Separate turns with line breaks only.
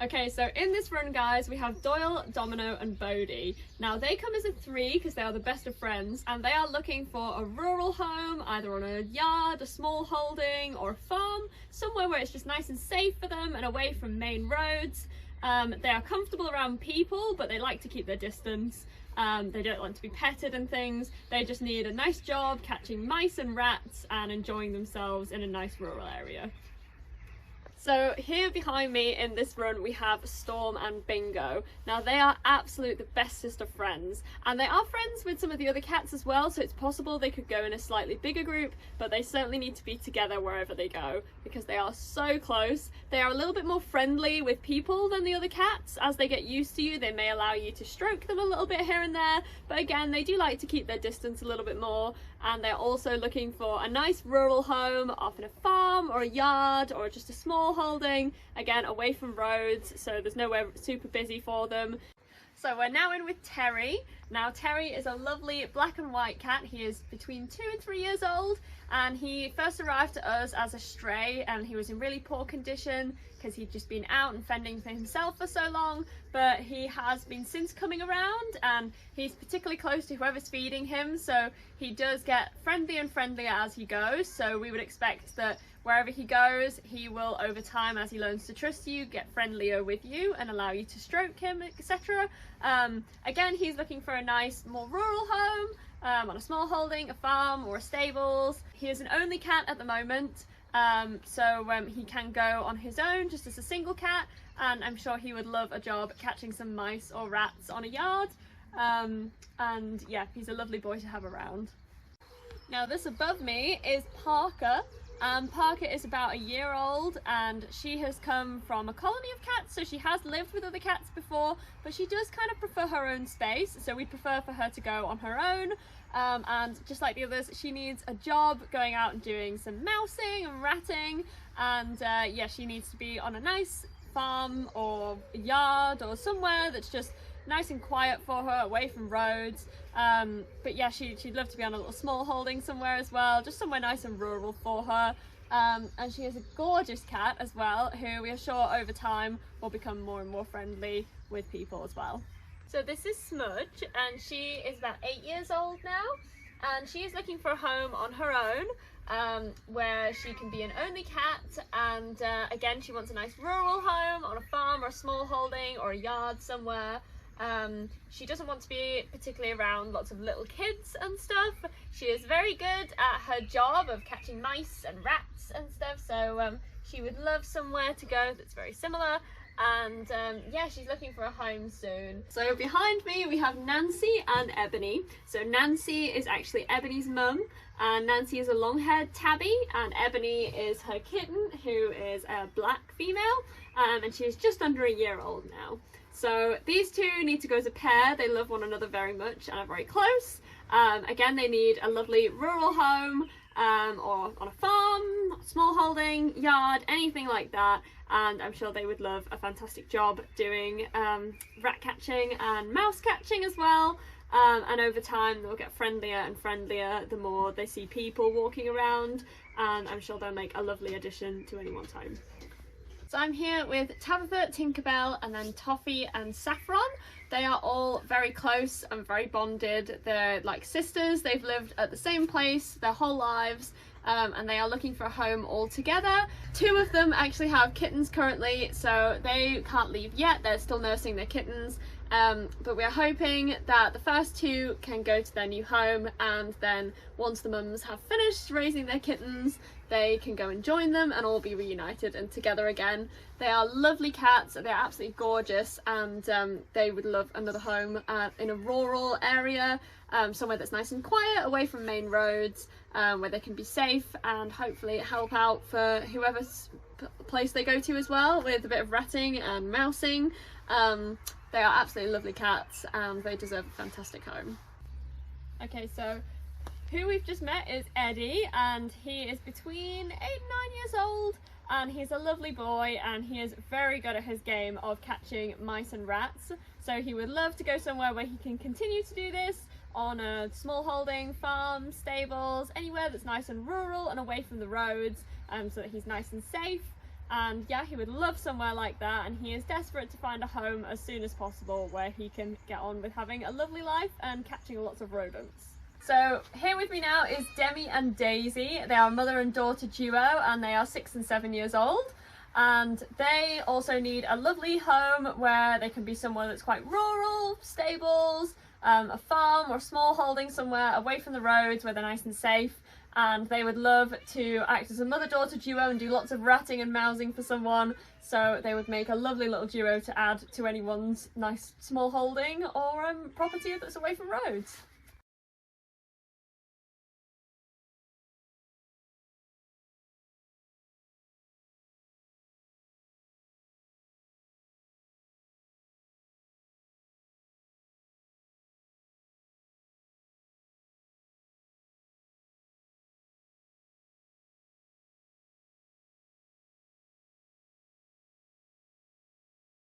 Okay, so in this run, guys, we have Doyle, Domino and Bodhi. Now they come as a three because they are the best of friends, and they are looking for a rural home, either on a yard, a small holding or a farm, somewhere where it's just nice and safe for them and away from main roads. They are comfortable around people, but they like to keep their distance. They don't want to be petted and things. They just need a nice job catching mice and rats and enjoying themselves in a nice rural area. So here behind me in this run we have Storm and Bingo. Now they are absolute the bestest of friends, and they are friends with some of the other cats as well, so it's possible they could go in a slightly bigger group, but they certainly need to be together wherever they go because they are so close. They are a little bit more friendly with people than the other cats. As they get used to you, they may allow you to stroke them a little bit here and there, but again they do like to keep their distance a little bit more, and they're also looking for a nice rural home, often a farm or a yard or just a small holding, again away from roads, so there's nowhere super busy for them. So we're now in with Terry. Now Terry is a lovely black and white cat. He is between 2 and 3 years old, and he first arrived to us as a stray, and he was in really poor condition because he'd just been out and fending for himself for so long, but he has been since coming around, and he's particularly close to whoever's feeding him, so he does get friendlier and friendlier as he goes. So we would expect that wherever he goes, he will, over time, as he learns to trust you, get friendlier with you and allow you to stroke him, etc. Again, he's looking for a nice, more rural home, on a small holding, a farm or a stables. He is an only cat at the moment, so he can go on his own just as a single cat, and I'm sure he would love a job catching some mice or rats on a yard. And yeah, he's a lovely boy to have around. Now this above me is Parker. Parker is about a year old, and she has come from a colony of cats, so she has lived with other cats before, but she does kind of prefer her own space, so we prefer for her to go on her own. And just like the others, she needs a job going out and doing some mousing and ratting, and yeah, she needs to be on a nice farm or a yard or somewhere that's just nice and quiet for her, away from roads. But yeah, she'd love to be on a little small holding somewhere as well, just somewhere nice and rural for her. And she is a gorgeous cat as well, who we are sure over time will become more and more friendly with people as well. So this is Smudge, and she is about 8 years old now, and she is looking for a home on her own, where she can be an only cat, and again she wants a nice rural home on a farm or a small holding or a yard somewhere. She doesn't want to be particularly around lots of little kids and stuff. She is very good at her job of catching mice and rats and stuff, so she would love somewhere to go that's very similar. And yeah, she's looking for a home soon. So behind me we have Nancy and Ebony. So Nancy is actually Ebony's mum, and Nancy is a long-haired tabby, and Ebony is her kitten, who is a black female, and she is just under a year old now. So these two need to go as a pair. They love one another very much and are very close. Again, they need a lovely rural home, or on a farm, small holding, yard, anything like that. And I'm sure they would love a fantastic job doing rat catching and mouse catching as well. And over time they'll get friendlier and friendlier the more they see people walking around, and I'm sure they'll make a lovely addition to anyone's home. So I'm here with Tabitha, Tinkerbell, and then Toffee and Saffron. They are all very close and very bonded. They're like sisters. They've lived at the same place their whole lives, and they are looking for a home all together. Two of them actually have kittens currently, so they can't leave yet. They're still nursing their kittens, but we're hoping that the first two can go to their new home, and then once the mums have finished raising their kittens, they can go and join them and all be reunited and together again. They are lovely cats, they're absolutely gorgeous, and they would love another home in a rural area, somewhere that's nice and quiet, away from main roads, where they can be safe and hopefully help out for whoever's place they go to as well, with a bit of ratting and mousing. They are absolutely lovely cats, and they deserve a fantastic home. Okay, so who we've just met is Eddie, and he is between 8 and 9 years old, and he's a lovely boy, and he is very good at his game of catching mice and rats. So he would love to go somewhere where he can continue to do this, on a small holding, farm, stables, anywhere that's nice and rural and away from the roads, so that he's nice and safe. And yeah, he would love somewhere like that, and he is desperate to find a home as soon as possible where he can get on with having a lovely life and catching lots of rodents. So here with me now is Demi and Daisy. They are a mother and daughter duo, and they are 6 and 7 years old. And they also need a lovely home where they can be somewhere that's quite rural, stables, a farm or a small holding somewhere away from the roads where they're nice and safe. And they would love to act as a mother-daughter duo and do lots of ratting and mousing for someone, so they would make a lovely little duo to add to anyone's nice small holding or property that's away from roads.